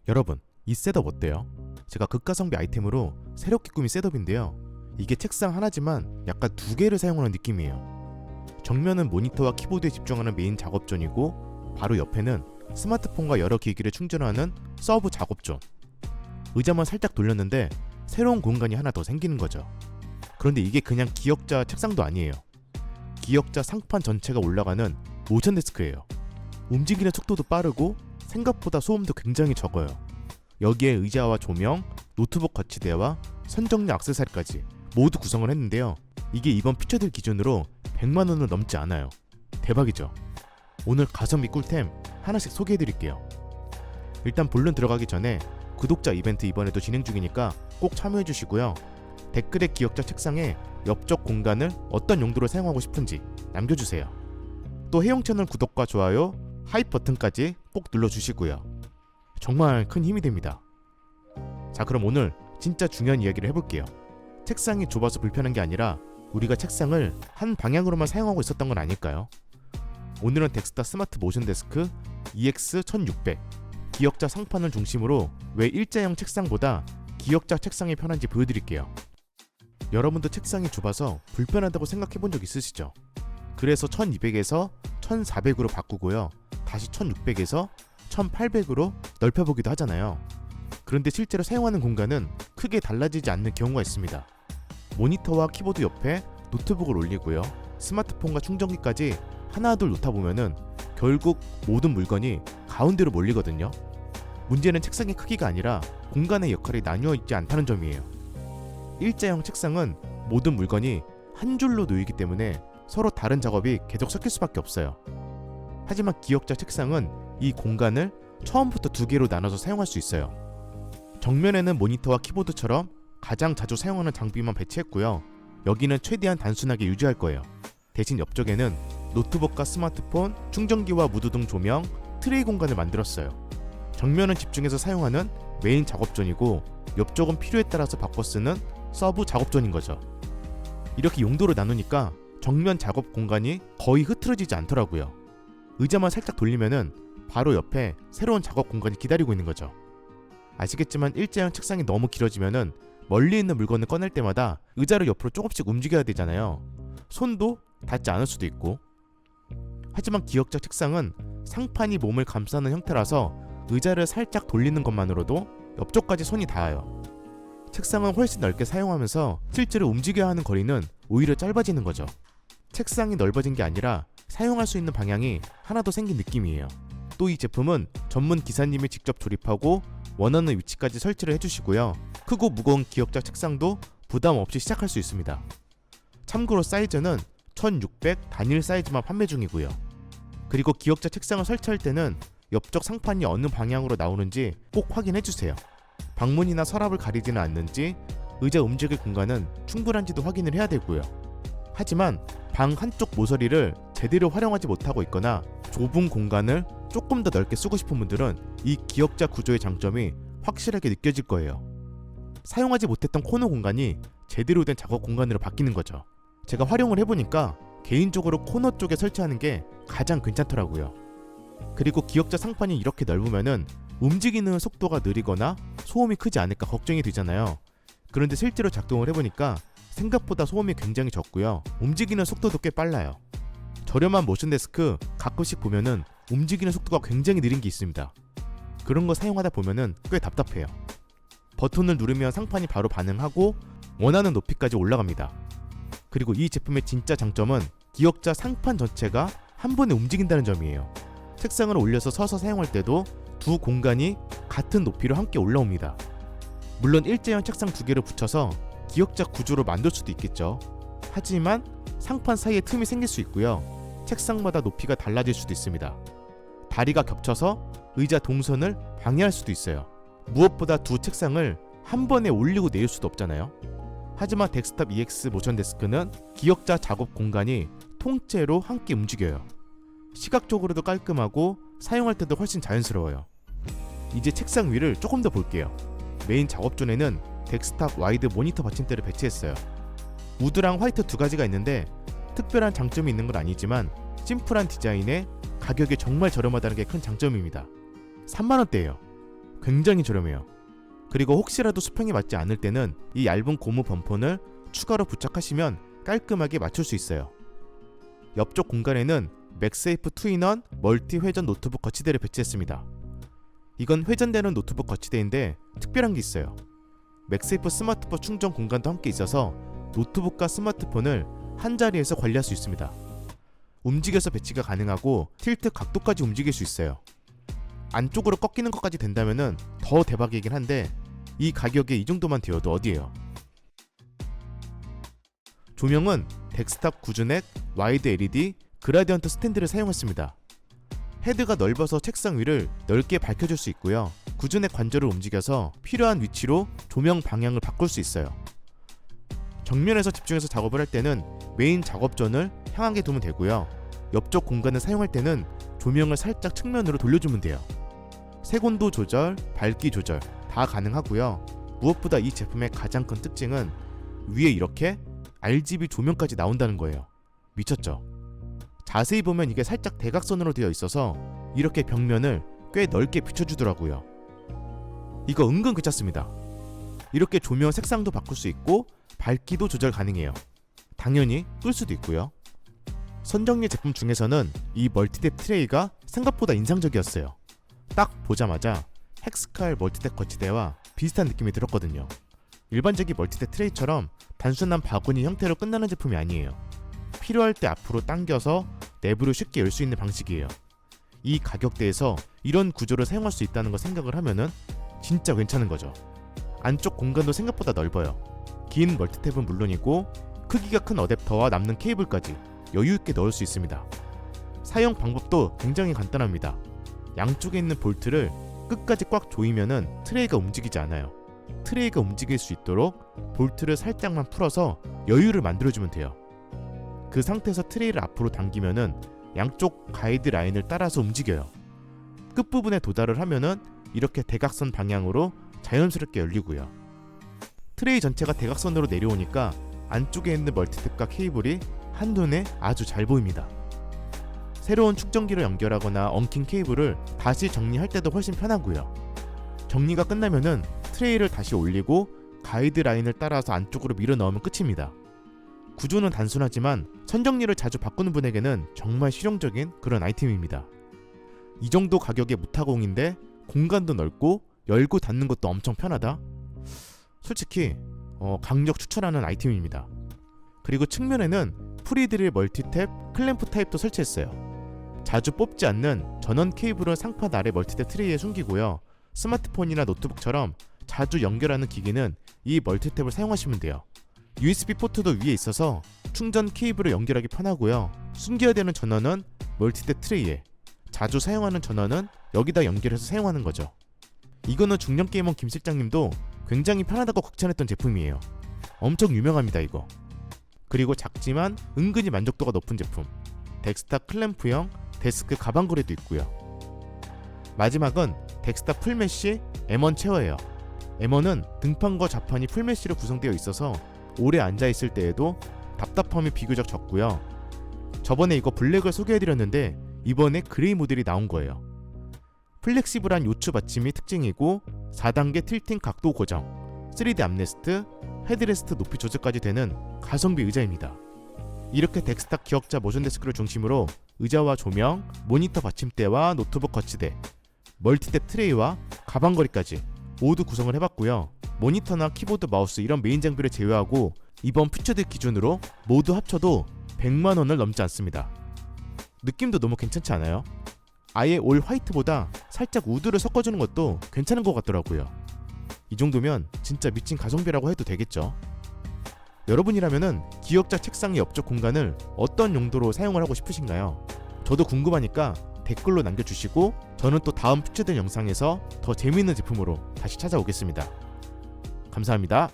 여러분, 이 셋업 어때요? 제가 극가성비 아이템으로 새롭게 꾸민 셋업인데요. 이게 책상 하나지만 약간 두 개를 사용하는 느낌이에요. 정면은 모니터와 키보드에 집중하는 메인 작업존이고 바로 옆에는 스마트폰과 여러 기기를 충전하는 서브 작업존. 의자만 살짝 돌렸는데 새로운 공간이 하나 더 생기는 거죠. 그런데 이게 그냥 기역자 책상도 아니에요. 기역자 상판 전체가 올라가는 모션 데스크예요. 움직이는 속도도 빠르고 생각보다 소음도 굉장히 적어요. 여기에 의자와 조명, 노트북 거치대와 선정리 액세서리까지 모두 구성을 했는데요. 이게 이번 피처들 기준으로 100만원을 넘지 않아요. 대박이죠? 오늘 가성비 꿀템 하나씩 소개해드릴게요. 일단 본론 들어가기 전에 구독자 이벤트 이번에도 진행 중이니까 꼭 참여해주시고요. 댓글에 기역자 책상에 옆쪽 공간을 어떤 용도로 사용하고 싶은지 남겨주세요. 또 해용 채널 구독과 좋아요, 하이 버튼까지 꼭 눌러주시고요. 정말 큰 힘이 됩니다. 자, 그럼 오늘 진짜 중요한 이야기를 해볼게요. 책상이 좁아서 불편한 게 아니라 우리가 책상을 한 방향으로만 사용하고 있었던 건 아닐까요? 오늘은 덱스타 스마트 모션 데스크 EX1600 기역자 상판을 중심으로 왜 일자형 책상보다 기역자 책상이 편한지 보여드릴게요. 여러분도 책상이 좁아서 불편하다고 생각해본 적 있으시죠? 그래서 1200에서 1400으로 바꾸고요. 다시 1600에서 1800으로 넓혀보기도 하잖아요. 그런데 실제로 사용하는 공간은 크게 달라지지 않는 경우가 있습니다. 모니터와 키보드 옆에 노트북을 올리고요. 스마트폰과 충전기까지 하나둘 놓다 보면은 결국 모든 물건이 가운데로 몰리거든요. 문제는 책상의 크기가 아니라 공간의 역할이 나뉘어 있지 않다는 점이에요. 일자형 책상은 모든 물건이 한 줄로 놓이기 때문에 서로 다른 작업이 계속 섞일 수밖에 없어요. 하지만 기역자 책상은 이 공간을 처음부터 두 개로 나눠서 사용할 수 있어요. 정면에는 모니터와 키보드처럼 가장 자주 사용하는 장비만 배치했고요. 여기는 최대한 단순하게 유지할 거예요. 대신 옆쪽에는 노트북과 스마트폰, 충전기와 무드 등 조명, 트레이 공간을 만들었어요. 정면은 집중해서 사용하는 메인 작업존이고 옆쪽은 필요에 따라서 바꿔 쓰는 서브 작업존인 거죠. 이렇게 용도로 나누니까 정면 작업 공간이 거의 흐트러지지 않더라고요. 의자만 살짝 돌리면은 바로 옆에 새로운 작업 공간이 기다리고 있는 거죠. 아시겠지만 일자형 책상이 너무 길어지면은 멀리 있는 물건을 꺼낼 때마다 의자를 옆으로 조금씩 움직여야 되잖아요. 손도 닿지 않을 수도 있고. 하지만 기역자 책상은 상판이 몸을 감싸는 형태라서 의자를 살짝 돌리는 것만으로도 옆쪽까지 손이 닿아요. 책상은 훨씬 넓게 사용하면서 실제로 움직여야 하는 거리는 오히려 짧아지는 거죠. 책상이 넓어진 게 아니라 사용할 수 있는 방향이 하나 더 생긴 느낌이에요. 또 이 제품은 전문 기사님이 직접 조립하고 원하는 위치까지 설치를 해주시고요. 크고 무거운 기역자 책상도 부담 없이 시작할 수 있습니다. 참고로 사이즈는 1600 단일 사이즈만 판매 중이고요. 그리고 기역자 책상을 설치할 때는 옆쪽 상판이 어느 방향으로 나오는지 꼭 확인해주세요. 방문이나 서랍을 가리지는 않는지, 의자 움직일 공간은 충분한지도 확인을 해야 되고요. 하지만 방 한쪽 모서리를 제대로 활용하지 못하고 있거나 좁은 공간을 조금 더 넓게 쓰고 싶은 분들은 이 기역자 구조의 장점이 확실하게 느껴질 거예요. 사용하지 못했던 코너 공간이 제대로 된 작업 공간으로 바뀌는 거죠. 제가 활용을 해보니까 개인적으로 코너 쪽에 설치하는 게 가장 괜찮더라고요. 그리고 기역자 상판이 이렇게 넓으면은 움직이는 속도가 느리거나 소음이 크지 않을까 걱정이 되잖아요. 그런데 실제로 작동을 해보니까 생각보다 소음이 굉장히 적고요. 움직이는 속도도 꽤 빨라요. 저렴한 모션 데스크 가끔씩 보면은 움직이는 속도가 굉장히 느린 게 있습니다. 그런 거 사용하다 보면은 꽤 답답해요. 버튼을 누르면 상판이 바로 반응하고 원하는 높이까지 올라갑니다. 그리고 이 제품의 진짜 장점은 기역자 상판 전체가 한 번에 움직인다는 점이에요. 책상을 올려서 서서 사용할 때도 두 공간이 같은 높이로 함께 올라옵니다. 물론 일자형 책상 두 개를 붙여서 기역자 구조로 만들 수도 있겠죠. 하지만 상판 사이에 틈이 생길 수 있고요. 책상마다 높이가 달라질 수도 있습니다. 다리가 겹쳐서 의자 동선을 방해할 수도 있어요. 무엇보다 두 책상을 한 번에 올리고 내릴 수도 없잖아요. 하지만 덱스탑 EX 모션 데스크는 기역자 작업 공간이 통째로 함께 움직여요. 시각적으로도 깔끔하고 사용할 때도 훨씬 자연스러워요. 이제 책상 위를 조금 더 볼게요. 메인 작업존에는 덱스탑 와이드 모니터 받침대를 배치했어요. 우드랑 화이트 두 가지가 있는데 특별한 장점이 있는 건 아니지만 심플한 디자인에 가격이 정말 저렴하다는 게 큰 장점입니다. 3만원대예요. 굉장히 저렴해요. 그리고 혹시라도 수평이 맞지 않을 때는 이 얇은 고무 범폰을 추가로 부착하시면 깔끔하게 맞출 수 있어요. 옆쪽 공간에는 맥세이프 2인원 멀티 회전 노트북 거치대를 배치했습니다. 이건 회전되는 노트북 거치대인데 특별한 게 있어요. 맥세이프 스마트폰 충전 공간도 함께 있어서 노트북과 스마트폰을 한 자리에서 관리할 수 있습니다. 움직여서 배치가 가능하고 틸트 각도까지 움직일 수 있어요. 안쪽으로 꺾이는 것까지 된다면 더 대박이긴 한데 이 가격에 이 정도만 되어도 어디예요. 조명은 덱스탑 구즈넥 와이드 LED 그라디언트 스탠드를 사용했습니다. 헤드가 넓어서 책상 위를 넓게 밝혀줄 수 있고요. 구즈넥 관절을 움직여서 필요한 위치로 조명 방향을 바꿀 수 있어요. 정면에서 집중해서 작업을 할 때는 메인 작업존을 향하게 두면 되고요. 옆쪽 공간을 사용할 때는 조명을 살짝 측면으로 돌려주면 돼요. 색온도 조절, 밝기 조절 다 가능하고요. 무엇보다 이 제품의 가장 큰 특징은 위에 이렇게 RGB 조명까지 나온다는 거예요. 미쳤죠? 자세히 보면 이게 살짝 대각선으로 되어 있어서 이렇게 벽면을 꽤 넓게 비춰주더라고요. 이거 은근 괜찮습니다. 이렇게 조명 색상도 바꿀 수 있고 밝기도 조절 가능해요. 당연히 끌 수도 있고요. 선정리 제품 중에서는 이 멀티탭 트레이가 생각보다 인상적이었어요. 딱 보자마자 헥스칼 멀티탭 거치대와 비슷한 느낌이 들었거든요. 일반적인 멀티탭 트레이처럼 단순한 바구니 형태로 끝나는 제품이 아니에요. 필요할 때 앞으로 당겨서 내부를 쉽게 열 수 있는 방식이에요. 이 가격대에서 이런 구조를 사용할 수 있다는 걸 생각을 하면은 진짜 괜찮은 거죠. 안쪽 공간도 생각보다 넓어요. 긴 멀티탭은 물론이고 크기가 큰 어댑터와 남는 케이블까지 여유있게 넣을 수 있습니다. 사용 방법도 굉장히 간단합니다. 양쪽에 있는 볼트를 끝까지 꽉 조이면은 트레이가 움직이지 않아요. 트레이가 움직일 수 있도록 볼트를 살짝만 풀어서 여유를 만들어주면 돼요. 그 상태에서 트레이를 앞으로 당기면은 양쪽 가이드 라인을 따라서 움직여요. 끝부분에 도달을 하면은 이렇게 대각선 방향으로 자연스럽게 열리고요. 트레이 전체가 대각선으로 내려오니까 안쪽에 있는 멀티탭과 케이블이 한눈에 아주 잘 보입니다. 새로운 충전기를 연결하거나 엉킨 케이블을 다시 정리할 때도 훨씬 편하고요. 정리가 끝나면은 트레이를 다시 올리고 가이드 라인을 따라서 안쪽으로 밀어 넣으면 끝입니다. 구조는 단순하지만 선정리를 자주 바꾸는 분에게는 정말 실용적인 그런 아이템입니다. 이 정도 가격의 무타공인데 공간도 넓고 열고 닫는 것도 엄청 편하다? 솔직히 강력 추천하는 아이템입니다. 그리고 측면에는 프리드릴 멀티탭 클램프 타입도 설치했어요. 자주 뽑지 않는 전원 케이블은 상판 아래 멀티탭 트레이에 숨기고요. 스마트폰이나 노트북처럼 자주 연결하는 기기는 이 멀티탭을 사용하시면 돼요. USB 포트도 위에 있어서 충전 케이블을 연결하기 편하고요. 숨겨야 되는 전원은 멀티탭 트레이에, 자주 사용하는 전원은 여기다 연결해서 사용하는 거죠. 이거는 중년 게이머 김 실장님도 굉장히 편하다고 극찬했던 제품이에요. 엄청 유명합니다 이거. 그리고 작지만 은근히 만족도가 높은 제품, 덱스탑 클램프형 데스크 가방거리도 있고요. 마지막은 덱스탑 풀메쉬 M1 체어예요. M1은 등판과 좌판이 풀메쉬로 구성되어 있어서 오래 앉아있을 때에도 답답함이 비교적 적고요. 저번에 이거 블랙을 소개해드렸는데 이번에 그레이 모델이 나온 거예요. 플렉시블한 요추 받침이 특징이고 4단계 틸팅 각도 고정, 3D 암레스트, 헤드레스트 높이 조절까지 되는 가성비 의자입니다. 이렇게 덱스탑 기억자 모션 데스크를 중심으로 의자와 조명, 모니터 받침대와 노트북 거치대, 멀티탭 트레이와 가방거리까지 모두 구성을 해봤고요. 모니터나 키보드, 마우스 이런 메인 장비를 제외하고 이번 퓨처드 기준으로 모두 합쳐도 100만원을 넘지 않습니다. 느낌도 너무 괜찮지 않아요? 아예 올 화이트보다 살짝 우드를 섞어주는 것도 괜찮은 것 같더라고요. 이 정도면 진짜 미친 가성비라고 해도 되겠죠. 여러분이라면은 기역자 책상의 옆쪽 공간을 어떤 용도로 사용을 하고 싶으신가요? 저도 궁금하니까 댓글로 남겨주시고 저는 또 다음 퓨처된 영상에서 더 재미있는 제품으로 다시 찾아오겠습니다. 감사합니다.